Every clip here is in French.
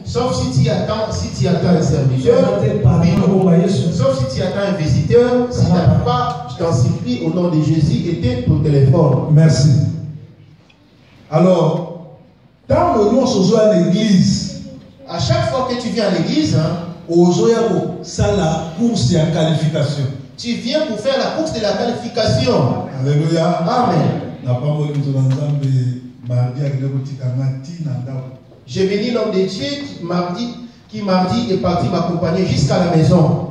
Sauf si tu attends un serviteur, sauf si tu attends un visiteur, si tu n'attends pas, je t'en supplie, au nom de Jésus, éteins ton téléphone. Merci. Alors, dans le nom de l'église, à chaque fois que tu viens à l'église, ça la course et la qualification. Tu viens pour faire la course de la qualification. Alléluia. Amen. J'ai béni l'homme de Dieu qui mardi est parti m'accompagner jusqu'à la maison.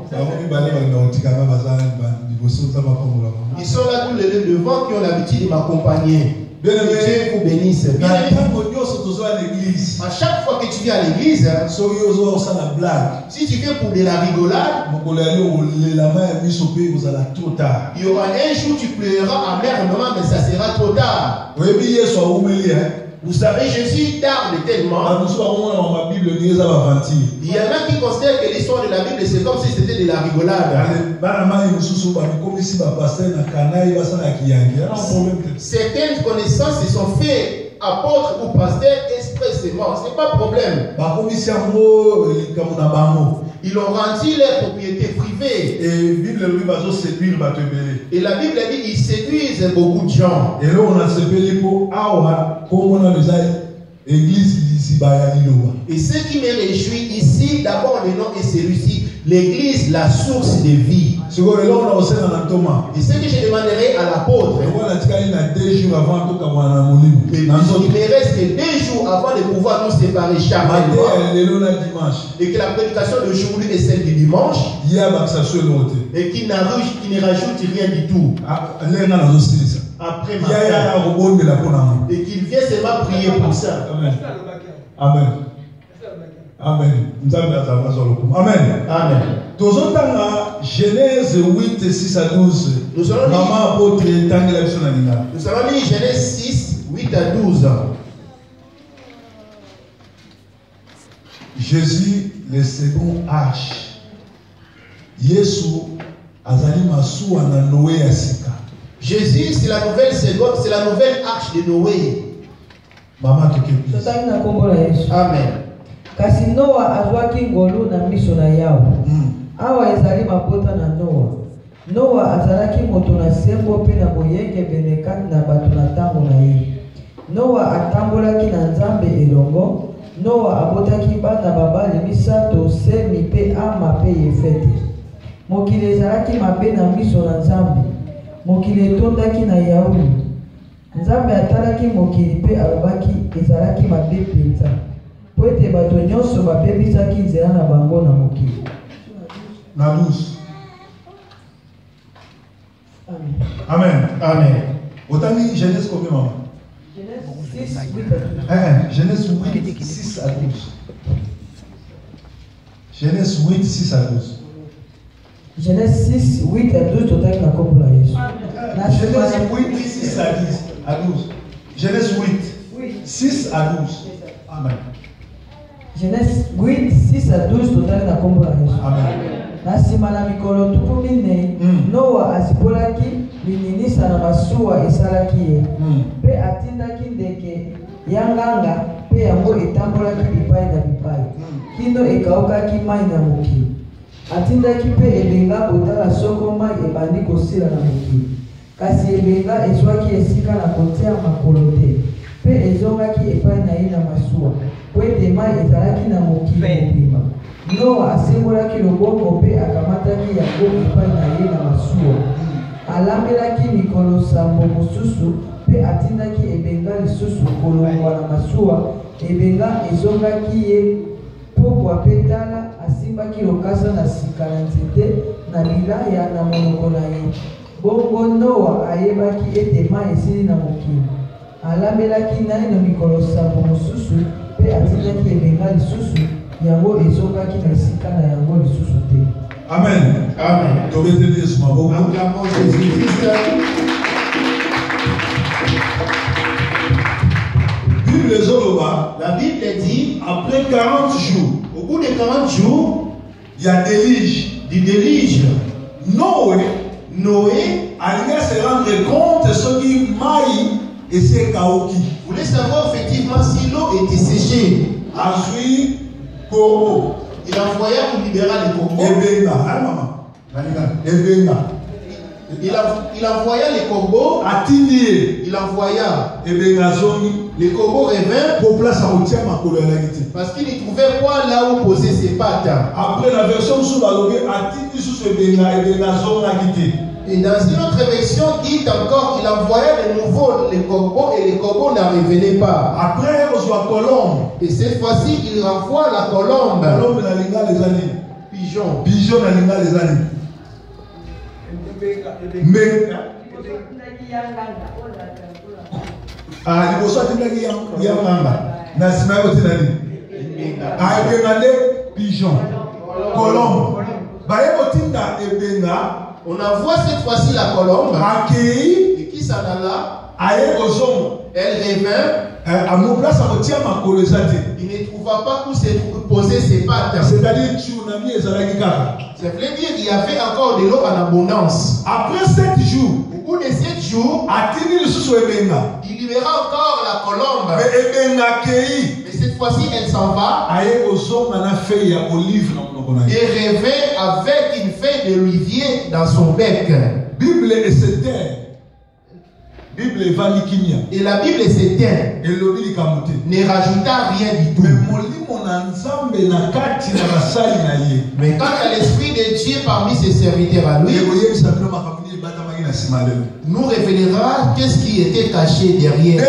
Ils sont là tous les deux devant qui ont l'habitude de m'accompagner. Dieu vous bénisse. À chaque fois que tu viens à l'église, si tu viens pour de la rigolade, il y aura un jour où tu pleureras amèrement, mais ça sera trop tard. Vous savez, Jésus tarde tellement. Il y en a qui considèrent que l'histoire de la Bible, c'est comme si c'était de la rigolade. Certaines connaissances se sont faites apôtres ou pasteurs expressément. Ce n'est pas problème. Ils ont rendu leurs propriétés privées. Et la Bible dit qu'ils séduisent beaucoup de gens. Et là, on a séparé pour et ce qui me réjouit ici, d'abord le nom est celui-ci, l'église, la source de vie. Et ce que je demanderai à l'apôtre, il me reste que 2 jours avant de pouvoir nous séparer chaque mois, et que la prédication d'aujourd'hui est celle du dimanche, et qui ne rajoute rien du tout. Après ma fête, et qu'il vienne seulement prier pour ça. Amen. Amen. Amen. Amen. Genèse 8, 6 à 12. Nous avons mis Genèse 6, 8 à 12. Jésus, le second arche. Yesu azali masuwa na Noé asika. Jésus, c'est la nouvelle arche de Noé. Maman Amen. Kasi Noa azwaki ngolu na miso na Yawe. Awa ezali mapota na Noa. Noa azalaki moto na sembo pe na boyenge benekati na bato na ntango na ye. Noa atambolaki na Nzambe elongo. Noa abotaki bana babali misato, Semi pe Ama pe Yefete. Mokili ezalaki mabe na miso na Nzambe. Mokili etondaki na Yawe. Nzambe atalaki mokili pe alobaki ezalaki mabe penza. Po ete bato nyonso bapebisaki nzela na bango na mokili. Na 12. Amen. Amen. Amen. Autant dit Genèse combien, maman? Genèse 6, 8 à 12. Genèse 8, 6 à 12. Genèse 8, 6 à 12. Genèse 6, 8 à 12, total na kombo na Yesu. Genèse 8, 6 à 12. Genèse 8, 6 à 12. Amen. Genèse 8, 6 à 12, total na kombo na Yesu. Amen. Na sima na mikolo tuku mine, Noa asibolaki lininisa na masuwa esalaki ye. Pe atindaki ndeke ya nganga, pe yango etambolaki bipai na bipai. Kino ekaukaki mai na mokili. Atindaki pe ebenga kotala soko mai ebandi kosila na mokili. Kasi ebenga ezwaki esika na kotia makolo te. Pe ezongaki epai na ye na masuwa. Po ete mai ezalaki na mokili mobimba. Noa asembolaki loboko pe akamataki yango epai na ye na masuwa. Alambelaki mikolo sambo mosusu pe atindaki ebenga lisusu kolongwa na masuwa. Ebenga ezongaki ye pokwa pe tala asimbaki lokasa na sika na nzete na bilaya na monoko na ye. Bongo Noa ayebaki ete mai esili na mokili. Alambelaki naino mikolo sambo mosusu pe atindaki ebenga lisusu yango ezongaki na esika na yango lisusu te. Amen. Amen. Tobeteli Yesu maboko. Acclamons Jésus-Christ. La Bible dit, après 40 jours, au bout de 40 jours, il y a du déluge. Noé allait se rendre compte ce qui maille Et c'est Kaoki. Vous voulez savoir effectivement si l'eau était séchée. Azui Koro. Il envoya pour libérer les corbeaux. Ebenga. Ah maman. Ebenga. Il envoya les corbeaux. Atindi. Il envoya. Ebenga zongi. Les corbeaux revinrent. Pour place à routier ma colonalité. Parce qu'il ne trouvait pas là où poser ses pattes. Après la version sous Balogé, Atindi sous ce Ebenga zongi. Et dans une autre version, dit encore qu'il envoyait de nouveau les corbeaux et les corbeaux n'en revenaient pas. Après, on soit colombe. Et cette fois-ci, il renvoie la colombe. Colombe n'a linga les années. Pigeon. Pigeon n'a linga les années. Mais. Ah, il faut sortir de Yamanga. Nasima est au Ah, pigeon. Colombe. Baye Otinda Ebenga. On envoie cette fois-ci la colombe. Et qui s'en alla? Elle revint. À mon place, à retient ma colonisation. Il ne trouva pas où se poser ses pattes. C'est-à-dire, tsunami et Zalagika. Ça veut dire qu'il y avait encore de l'eau en abondance. Après 7 jours, au bout de 7 jours, il libéra encore la colombe. Mais cette fois-ci, elle s'en va. Et revint avec une feuille d'olivier dans son bec. Bible et c'était. Bible et la Bible s'éteint. Ne rajouta rien du tout. Mais quand il y a l'esprit de Dieu parmi ses serviteurs à lui, nous révélera qu'est-ce qui était caché derrière.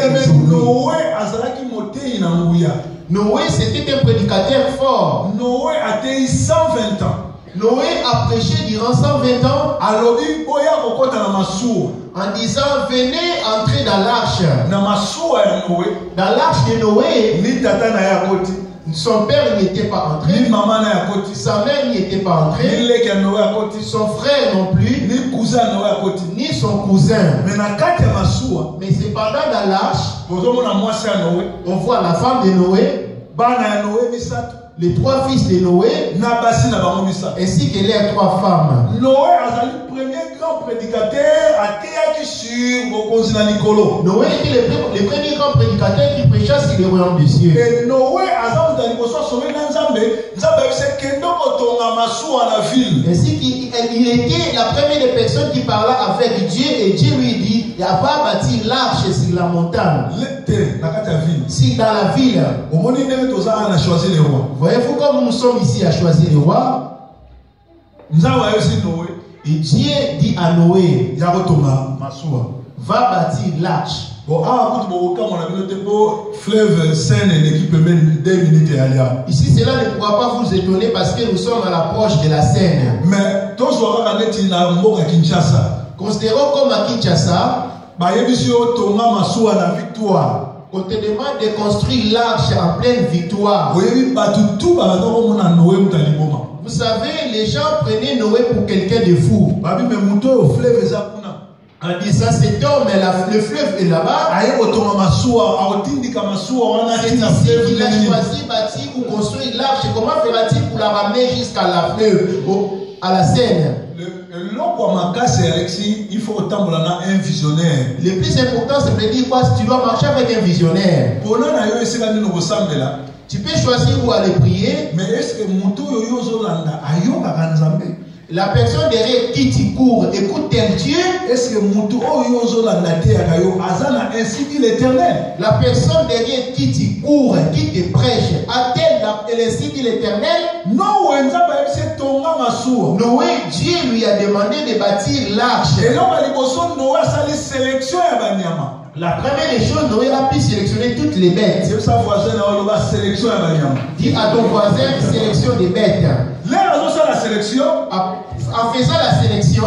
Noé, c'était un prédicateur fort. Noé a été 120 ans. Noé a prêché durant 120 ans en disant venez entrer dans l'arche. Dans l'arche de Noé, son père n'y était pas entré, sa mère n'y était pas entrée, son frère non plus, ni son cousin. Mais cependant dans l'arche, on voit la femme de Noé, les 3 fils de Noé, ainsi que les 3 femmes. Noé a été le premier grand prédicateur à sur Noé était le premier grand prédicateur qui prêcha sur le royaume des cieux. Et Noé a ainsi qu'il était la première des personnes qui parla avec Dieu, et Dieu lui dit il va bâtir l'arche sur la montagne. Si dans la ville, voyez-vous comme nous sommes ici à choisir le roi. Et Dieu dit à Noé, va bâtir l'arche. Ici, cela ne pourra pas vous étonner parce que nous sommes à l'approche de la Seine. Mais considérons comme à Kinshasa, on te demande de construire l'arche en pleine victoire. Vous savez, les gens prenaient Noé pour quelqu'un de fou. En disant cet homme, le fleuve est là-bas. C'est ici qu'il a choisi bâtir ou construire l'arche. Comment fera-t-il pour la ramener jusqu'à la fleuve, à la Seine? Il faut autant un visionnaire. Le plus important, c'est de dire quoi? Tu dois marcher avec un visionnaire. Tu peux choisir où aller prier. Mais est-ce que la personne derrière qui tu cours écoute tel Dieu? Est-ce que ainsi dit l'Éternel? La personne derrière qui tu cours, qui te prêche, a-t-elle ainsi dit l'Éternel? Non, Noé, Dieu lui a demandé de bâtir l'arche. Et là, sélection. La première des choses, Noé a pu sélectionner toutes les bêtes. Dis à ton voisin, sélection des bêtes. En faisant la sélection,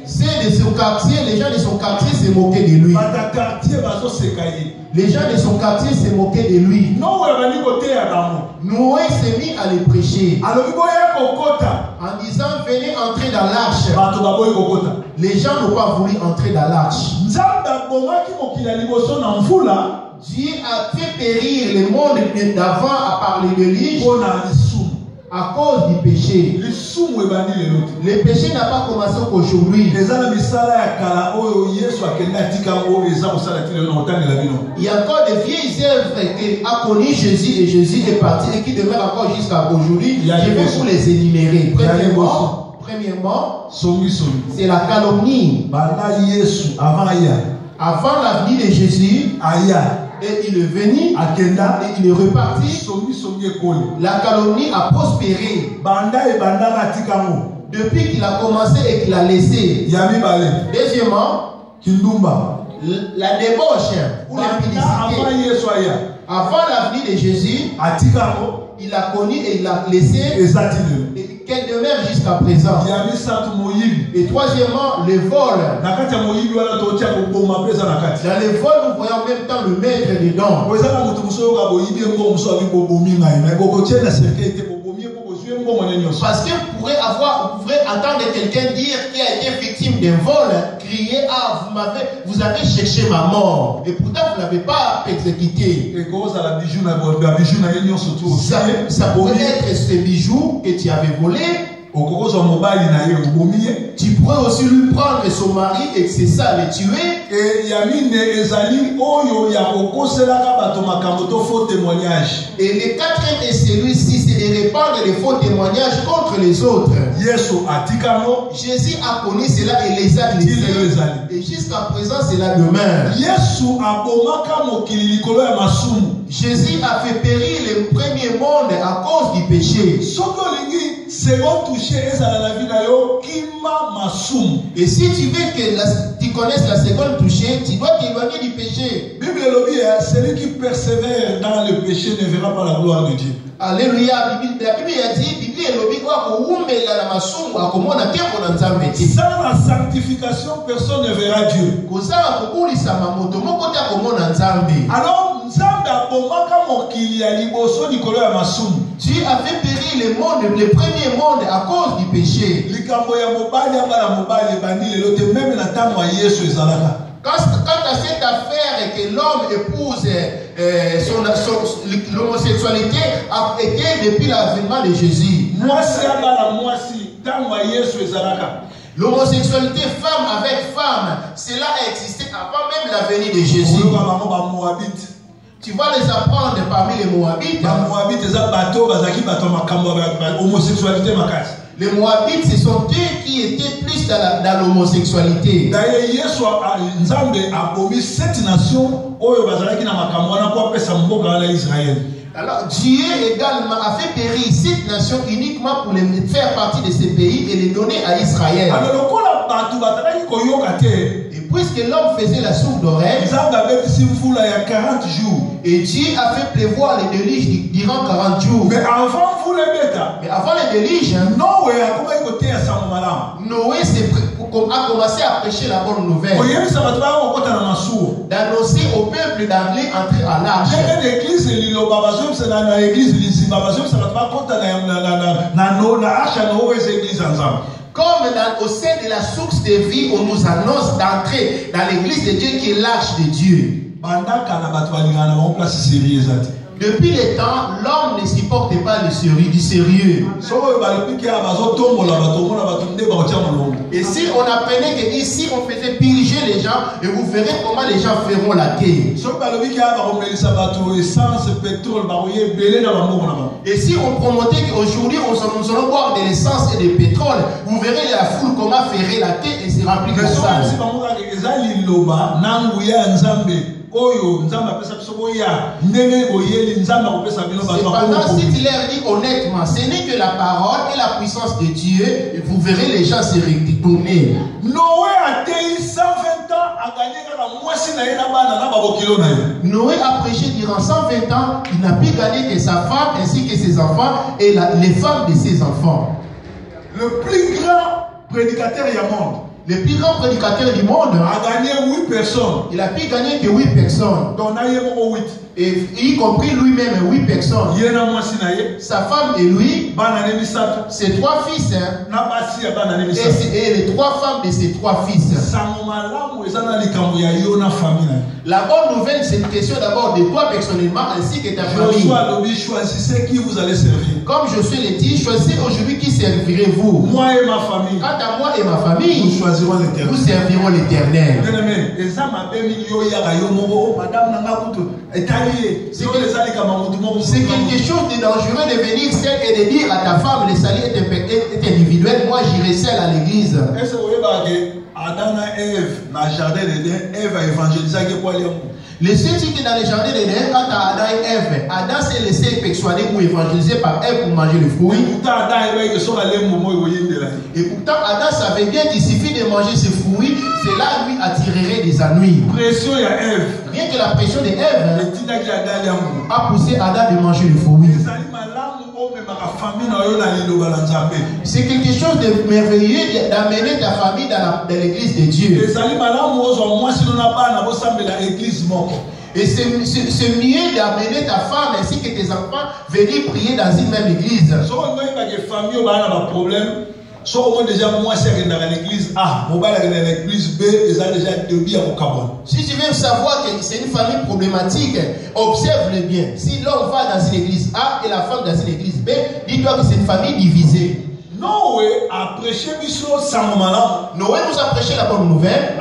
ceux de son quartier, les gens de son quartier se moquaient de lui. Les gens de son quartier se moquaient de lui. Noé s'est mis à les prêcher en disant venez entrer dans l'arche. Les gens n'ont pas voulu entrer dans l'arche. Dieu a fait périr le monde d'avant à parler de lui À cause du péché. Le péché n'a pas commencé aujourd'hui. Il y a encore des vieilles œuvres qui a connu Jésus et Jésus est parti et qui demeurent encore jusqu'à aujourd'hui. Je vais vous les énumérer. Premièrement, c'est la calomnie. Avant la venue de Jésus, et il est venu et il est reparti. La calomnie a prospéré depuis qu'il a commencé et qu'il a laissé. Deuxièmement, la débauche ou l'impudicité. Avant la venue de Jésus, il a connu et il a laissé. Et qu'elle demeure jusqu'à présent. Et troisièmement, le vol. Dans le vol, nous voyons en même temps le maître dedans. Parce que vous pourrez entendre quelqu'un dire qui a été victime d'un vol, crier, ah, vous avez cherché ma mort. Et pourtant, vous ne l'avez pas exécuté. Ça pourrait être ce bijou que tu avais volé. Tu pourrais aussi lui prendre son mari et c'est ça, le tuer. Et le quatrième est celui-ci, c'est de répandre les faux témoignages contre les autres. Jésus a connu cela et les a laissés. Et jusqu'à présent, cela demeure. Jésus a fait périr le premier monde à cause du péché. Et si tu veux que tu connaisses la seconde touchée, tu dois t'éloigner du péché. Celui qui persévère dans le péché ne verra pas la gloire de Dieu. Alléluia. La Bible a dit, sans la sanctification, personne ne verra Dieu. Alors, Dieu a fait périr le monde, le premier monde à cause du péché. Quant à cette affaire que l'homme épouse l'homosexualité a été depuis l'avènement de Jésus. L'homosexualité femme avec femme, cela a existé avant même la venue de Jésus. Tu vas les apprendre parmi les Moabites. Les Moabites, ce sont eux qui étaient plus dans l'homosexualité. Alors Dieu également a fait périr cette nation uniquement pour les faire partie de ces pays et les donner à Israël. Et puisque l'homme faisait la sourde oreille, et Dieu a fait pleuvoir les déluges durant 40 jours. Mais avant les déluges, Noé a commencé à prêcher la bonne nouvelle, d'annoncer au peuple d'aller entrer à l'arche. Comme au sein de la source de vie, on nous annonce d'entrer dans l'église de Dieu qui est l'arche de Dieu. Depuis le temps, l'homme ne supporte pas du sérieux. Et si on apprenait que ici on faisait purger les gens, et vous verrez comment les gens feront la guerre. Et si on promotait qu'aujourd'hui nous allons boire de l'essence et du pétrole, vous verrez la foule comment ferait la guerre et se remplir de ça. Cependant, si tu leur dis honnêtement, ce n'est que la parole et la puissance de Dieu, et vous verrez les gens se retourner. Noé a été 120 ans à gagner Noé a prêché durant 120 ans, il n'a pu gagner que sa femme ainsi que ses enfants et les femmes de ses enfants. Le plus grand prédicateur du monde, le plus grand prédicateur du monde a gagné 8 personnes. Il a pu gagner que 8 personnes. Et y compris lui-même, 8 personnes. Sa femme et lui, ses 3 fils. Et les 3 femmes de ses 3 fils. La bonne nouvelle, c'est une question d'abord de toi personnellement ainsi que ta famille. Choisissez qui vous allez servir. Comme Josué l'a dit, choisissez aujourd'hui qui servirez-vous. Moi et ma famille. Quant à moi et ma famille, nous choisirons l'Éternel. Nous servirons l'Éternel. C'est quelque chose de dangereux de venir seul et de dire à ta femme le salut est individuel. Moi j'irai seul à l'église. Adam et Ève, dans le jardin d'Éden, Ève a évangélisé pour aller. Le seul qui est dans le jardin d'Éden, quant à Adam et Ève, Adam s'est laissé persuader ou évangéliser par Ève pour manger le fruit. Et pourtant, Adam savait bien qu'il suffit de manger ce fruit, cela lui attirerait des ennuis. Pression à Ève. Rien que la pression de Ève a poussé Adam de manger le fruit. C'est quelque chose de merveilleux d'amener ta famille dans l'église de Dieu. Et c'est mieux d'amener ta femme ainsi que tes enfants venir prier dans une même église. L'église A, l'église B, ils ont déjà deux billes au Cameroun. Si tu veux savoir que c'est une famille problématique, observe-le bien. Si l'homme va dans une église A et la femme dans une église B, dis-toi que c'est une famille divisée. Noé a prêché Noé nous a prêché la bonne nouvelle.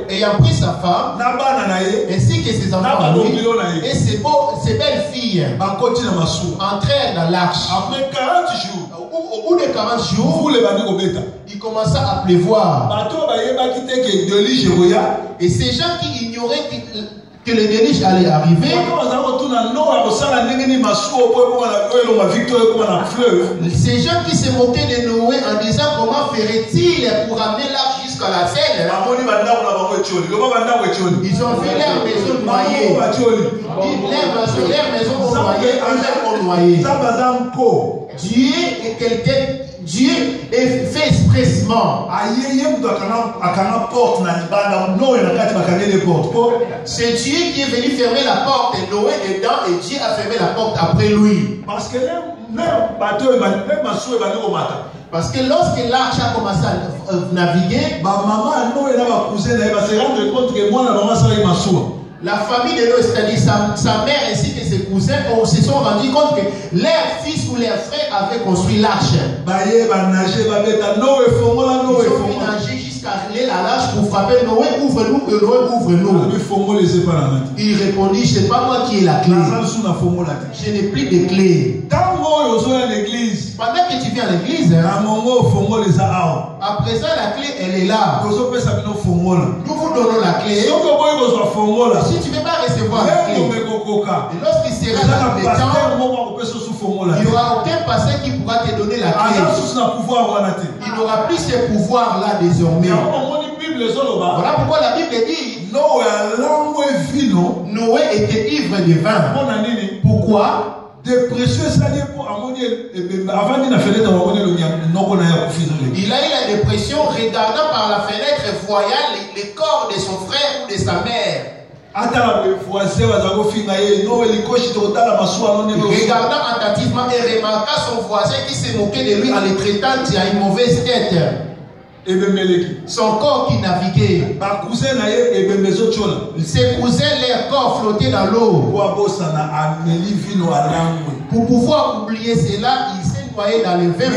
Ayant pris sa femme ainsi que ses enfants et ses belles filles entrèrent dans l'arche. Après 40 jours, au bout de 40 jours, il commença à pleuvoir. Et ces gens qui ignoraient que le déluge allait arriver, ces gens qui se moquaient de Noé en disant comment ferait-il pour amener l'arche jusqu'à la Seine, ils ont fait leur maison noyée. Leur maison noyée. Dieu est quelqu'un. Dieu est fait expressement. C'est Dieu qui est venu fermer la porte et Noé dedans et Dieu a fermé la porte après lui. Parce que lorsque l'arche a commencé à naviguer, la famille de Noé, c'est-à-dire sa mère ainsi que ses cousins, se sont rendus compte que leurs fils ou leurs frères avaient construit l'arche. Ils ont ménagé jusqu'à aller à l'arche pour frapper Noé, ouvre-nous, que Noé ouvre-nous. Il répondit, ce n'est pas moi qui ai la clé. Je n'ai plus de clé. Pendant que tu viens à l'église, à présent la clé elle est là. Nous vous donnons la clé. Si tu ne veux pas recevoir la clé, et lorsqu'il sera dans le temps, il n'y aura aucun pasteur qui pourra te donner la clé. Il n'aura plus ce pouvoir là désormais. Voilà pourquoi la Bible dit Noé était ivre de vin. Pourquoi? Des précieux alliés pour amonier avant de la fenêtre il a eu la dépression regardant par la fenêtre voyant les corps de son frère ou de sa mère. Regardant attentivement et remarquant son voisin qui se moquait de lui en le traitant à une mauvaise tête. Son corps qui naviguait. Ses cousins, leur corps flottait dans l'eau. Pour pouvoir oublier cela, il s'est noyé dans le vin.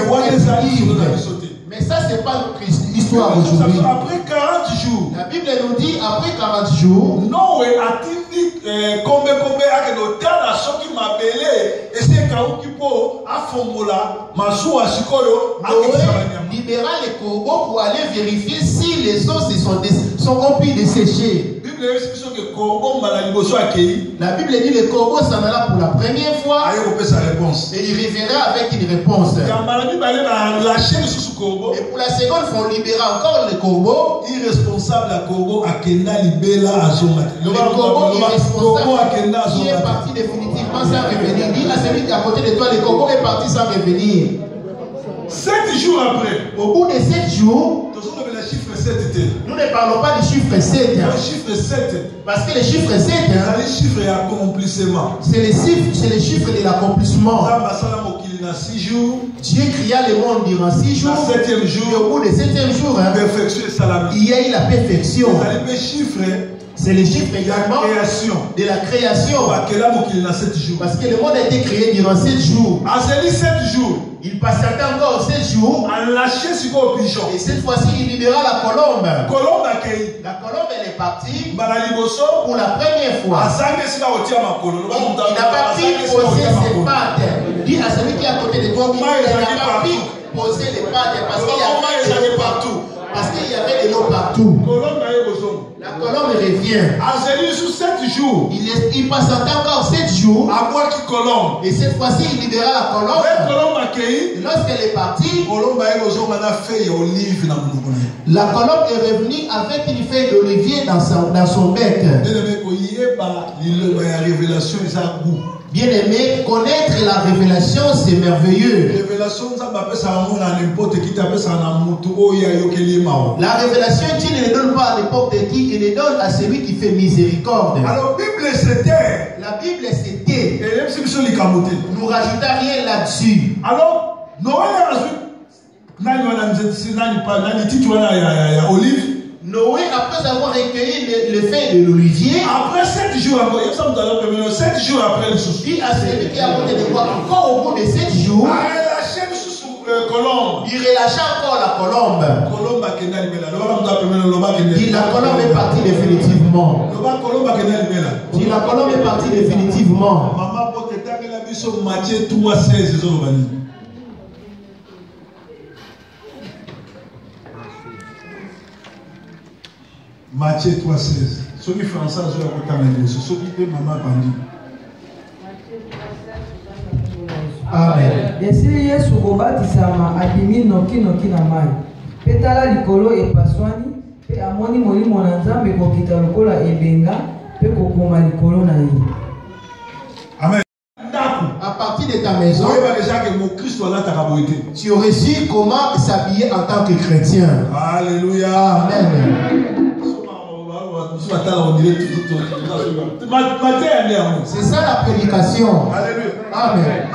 Mais ça, ce n'est pas notre histoire aujourd'hui. Après 40 jours, la Bible nous dit, après 40 jours, Noé a dit comme avec le temps à ceux qui m'appelaient et c'est quand il faut à Fongola, Masou à Chikoyo, libéra les corbeaux pour aller vérifier si les os sont remplis de sécher. La Bible dit le corbeau s'en alla pour la première fois et il reviendra avec une réponse. Et pour la seconde fois, on libéra encore le corbeau. Irresponsable à corbeau à Kenda libéla à Zoma. Le corbeau irresponsable qui est parti définitivement sans revenir. Dis à celui qui est à côté de toi, le corbeau est parti sans revenir. 7 jours après, au bout de 7 jours, chiffre 7. Nous ne parlons pas du chiffre 7. Le chiffre 7. Parce que le chiffre 7, c'est le chiffre d'accomplissement. C'est le chiffre de l'accomplissement. Dieu créa le monde durant 6 jours. Le 7e jour, et au bout du 7e jour, il y a eu la perfection. C'est le chiffre également de la création. Parce que le monde a été créé durant 7 jours. Il passera encore 7 jours. Et cette fois-ci, il libéra la colombe. La colombe, elle est partie pour la première fois. Il n'a pas pu poser ses pattes. Dis à celui qui est à côté de toi, il n'a pas pu poser les pattes parce qu'il y avait de l'eau partout. Parce qu'il y avait de l'eau partout. La colombe revient. Il passe encore 7 jours. Et cette fois-ci, il libéra la colombe. Et lorsqu'elle est partie, la colombe est revenue avec une feuille d'olivier dans son bec. Bien aimé, connaître la révélation, c'est merveilleux. La révélation, Dieu ne le donne pas à n'importe qui, il le donne à celui qui fait miséricorde. Alors, la Bible, c'était. Nous rajoutons rien là-dessus. Alors, Noé, après avoir recueilli le feuille de l'olivier, après 7 jours après, 7 jours après le souci, dit à celui qui est à côté de toi, encore au bout de 7 jours, il relâcha encore la colombe. Dit la colombe est partie définitivement. Dit la colombe est partie définitivement. Matthieu 3:16. Matthieu 3:16. Ceux qui français ont à ceux qui maman bandit. Amen. Esili Yesu kobatisama abimi noki na mai. Petala likolo epaswani pe amoni molimo na Nzambe kokita lokola ebenga pe kokoma likolo na ye. Amen. À partir de ta maison, tu aurais su comment s'habiller en tant que chrétien. Alléluia. Amen. C'est ça la prédication. Alléluia. Amen.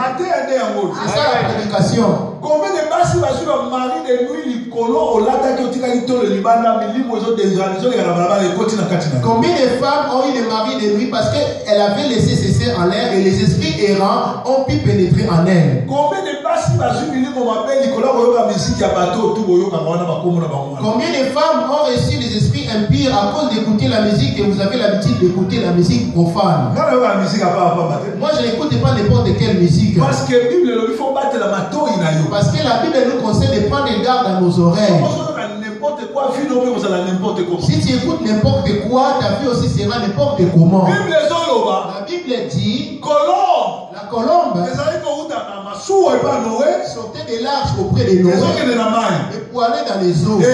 C'est ça la prédication. Combien de basi basu ba mari de nuit likolo olata ki otika litolo libanda milimo zo désorganisation ya balabala ekoti na kati na. Combien de femmes ont eu des maris de nuit parce qu'elles avaient laissé ses seins en l'air et les esprits errants ont pu pénétrer en elle. Combien de basi basu milimo mabe likolo koyoka musique ya bateau tout boyoka wana bakomo na bango. Combien de femmes ont reçu des esprits impurs à cause d'écouter la musique et vous avez l'habitude d'écouter la musique profane. Moi je n'écoute pas n'importe quelle musique. Parce que la Bible il faut battre la mato inayo. Parce que la Bible nous conseille de prendre garde à nos oreilles. Si tu écoutes n'importe quoi, ta vie aussi sera n'importe comment. La Bible dit la colombe sortait de l'arche auprès de Noé et pour aller dans les eaux. Et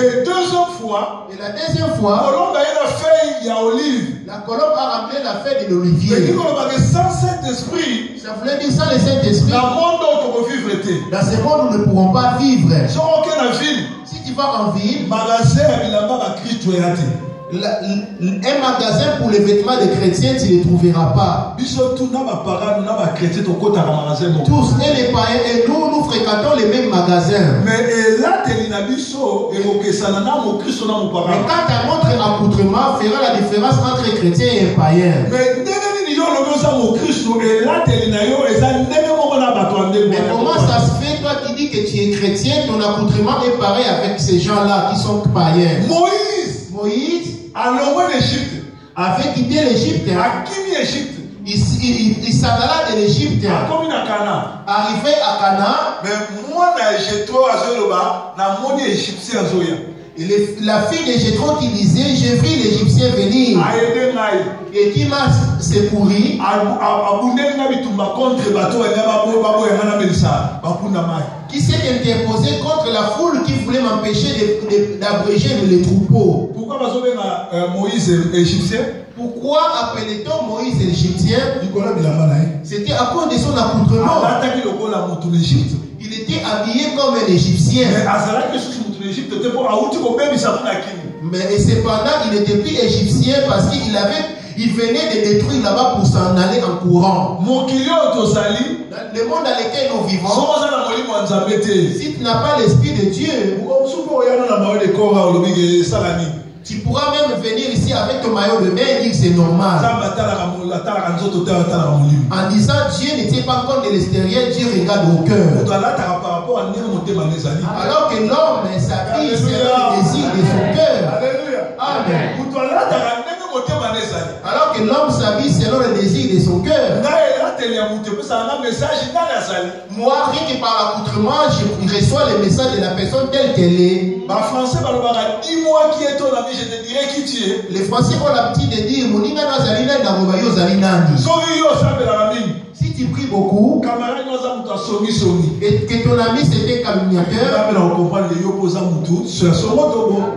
la deuxième fois, la colombe a ramené la feuille de l'olivier. Ça voulait dire sans le Saint-Esprit, dans ce monde nous ne pourrons pas vivre. Si tu vas en ville, un magasin pour les vêtements des chrétiens, tu ne les trouveras pas. Tous, et les païens, et nous fréquentons les mêmes magasins. Mais quand un autre accoutrement fera la différence entre chrétien et païen. Mais comment ça se fait, toi qui dis que tu es chrétien, ton accoutrement est pareil avec ces gens-là qui sont païens? Moïse avait quitté l'Égypte. Il s'en alla de l'Égypte. Arrivé à Canaan. La fille de Jéthro qui disait, j'ai vu l'Égyptien venir et qui m'a secouru. Qui s'est interposé contre la foule qui voulait m'empêcher d'abréger les troupeaux. Pourquoi Moïse égyptien? Pourquoi appelait-on Moïse égyptien? C'était à cause de son accoutrement. Il était habillé comme un Égyptien. Égypte était pour Aouti au bébé ça n'a mais cependant il n'était plus égyptien parce qu'il venait de détruire là-bas pour s'en aller en courant. Le monde dans lequel nous vivons, si tu n'as pas l'esprit de Dieu, tu pourras même venir ici avec ton maillot de bain et dire que c'est normal. En disant Dieu n'était pas contre de l'extérieur, Dieu regarde au cœur. Alors que l'homme s'habille selon le désir de son cœur. Amen. Alors que l'homme s'habille selon le désir de son cœur. Moi, rien que par l'accoutrement, je reçois le message de la personne telle qu'elle est. Dis-moi qui est ton ami, je te dirai qui tu es. Les Français ont l'habitude de dire si tu pries beaucoup et que ton ami c'était calomniateur,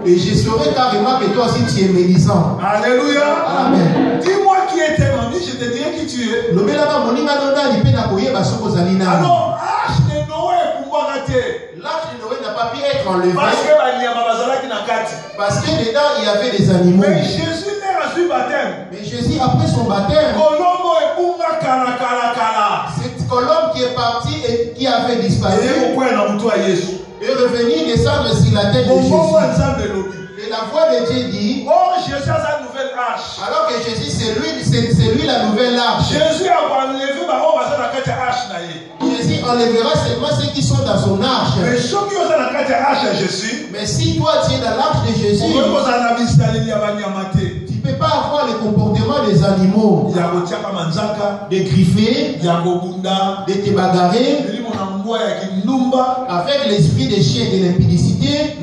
et je saurais carrément que toi aussi tu es médisant. Alléluia. Amen. Dis-moi qui est ton ami, je te dirai qui tu es. Alors, l'arche de Noé n'a pas pu être enlevé parce que dedans il y avait des animaux. Mais Jésus a reçu baptême. Mais Jésus après son baptême, cette colombe qui est partie et qui avait disparu est revenue descendre sur la tête de Jésus. Et la voix de Dieu dit, oh Jésus a sa nouvelle arche. Alors que Jésus c'est lui la nouvelle arche. Jésus a enlevé Jésus enlèvera seulement ceux qui sont dans son arche. Mais ceux qui sont dans la arche de Jésus, mais si toi tu es dans l'arche de Jésus, tu ne peux pas avoir le comportement des animaux, des griffés, de te bagarrer avec l'esprit des chiens de l'impudicité.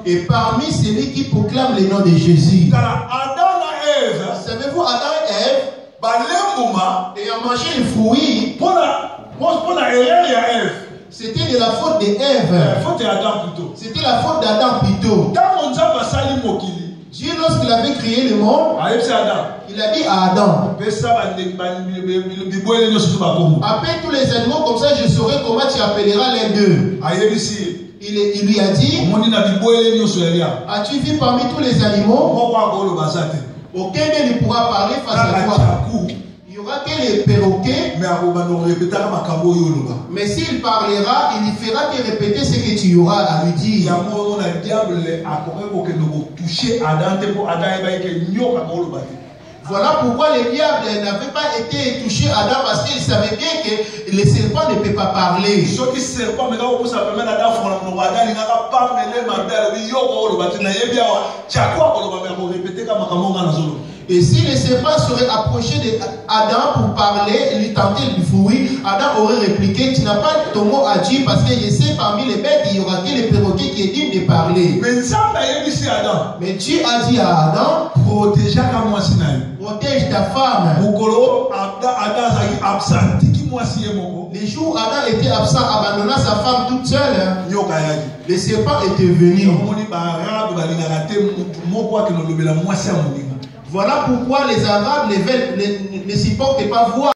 Et parmi celui qui proclame le nom de Jésus. Savez-vous, Adam et Ève, ayant mangé le fruit, c'était de la faute de Ève. C'était la faute d'Adam plutôt. Dieu, lorsqu'il avait créé le monde, il a dit à Adam, appelle tous les animaux, comme ça je saurai comment tu appelleras les deux. Il lui a dit, as-tu vu parmi tous les animaux, aucun d'eux ne pourra parler face à toi. Il n'y aura que les perroquets. Mais s'il parlera, il ne fera que répéter ce que tu auras à lui dire. Voilà pourquoi le diable n'avait pas été touché à Adam, parce qu'il savait bien que le serpent ne peut pas parler. Et si le serpent serait approché d'Adam pour parler, lui tenter du fruit, Adam aurait répliqué, tu n'as pas ton mot à dire parce que je sais parmi les bêtes, il y aura que les perroquets qui est digne de parler. Mais Dieu a dit à Adam, protège ta femme. Les jours où Adam était absent, abandonnant sa femme toute seule, le serpent était venu. Voilà pourquoi les Arabes ne supportent pas voir